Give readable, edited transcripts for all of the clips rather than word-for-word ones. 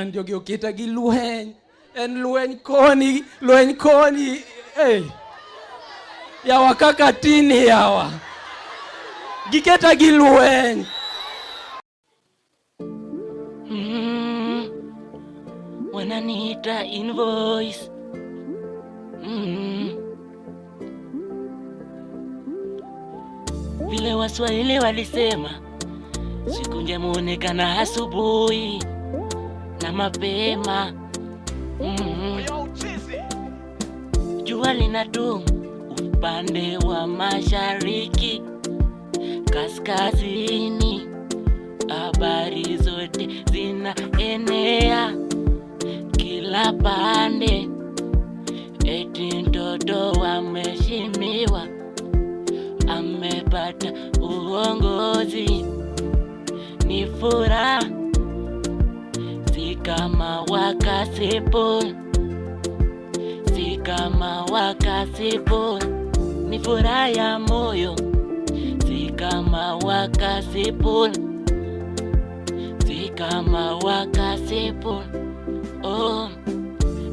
Ndio giokita gi lweny. En lweny koni. Hey. Yawa kaka tini yawa. Giketa gi lweny. Wananiita invoice. Vile Waswahili walisema, siku njema huonekana asubuhi na mapema. Jua linatua upande wa mashariki, kaskazini. Habari zote zinaenea kila pande, eti mtoto wa mheshimiwa amepata uongozi. Ni furaha, si kama wakasipo, ni furaha ya moyo, si kama wakasipo. Oh,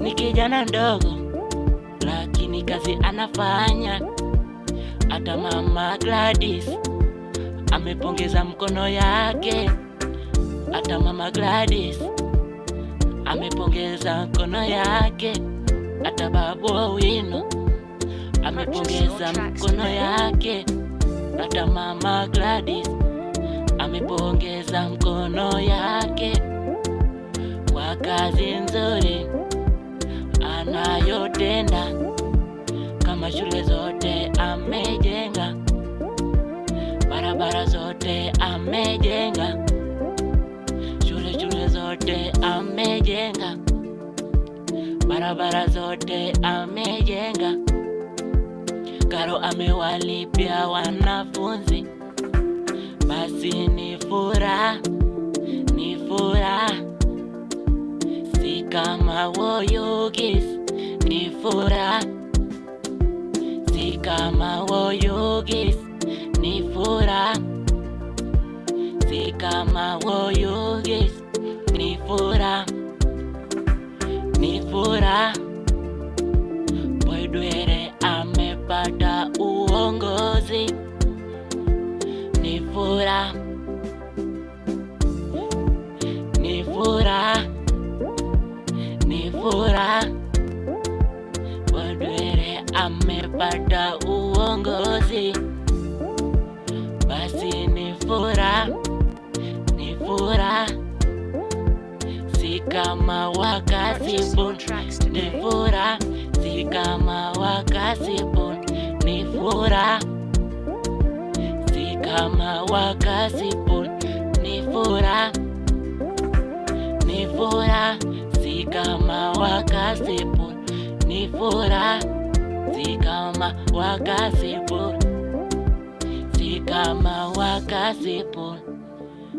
ni kijana ndogo lakini kazi anafanya. Hata mama Gladys amepongeza mkono yake. Hata Babu Owino amepongeza mkono yake. Hata mama Gladys amepongeza mkono yake kwa kazi nzuri anayotenda. Kama shule zote amejenga, barabara zote amejenga, shule zote amejenga, barabara zote amejenga. Karo amewalipia wanafunzi. Basi ni furaha, si kama Woyugis. Ni furaha, si kama Woyugis. Ni furaha, si kama Woyugis. Ni furaha, Boydwere amepata uongozi. Ni furaha, Boydwere amepata uongozi. Basi ni furaha, si kama wakasipo. Ni furaha, si kama wakasipo. Ni furaha, si kama wakasipo. Ni furaha, si kama wakasipo. Ni furaha, si kama wakasipo.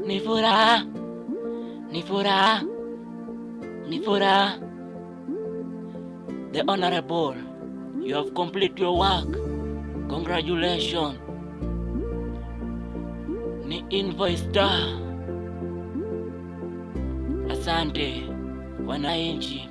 Ni furaha. The Honorable, you have completed your work. Congratulations. Ni Invoice Star. Asante wananchi.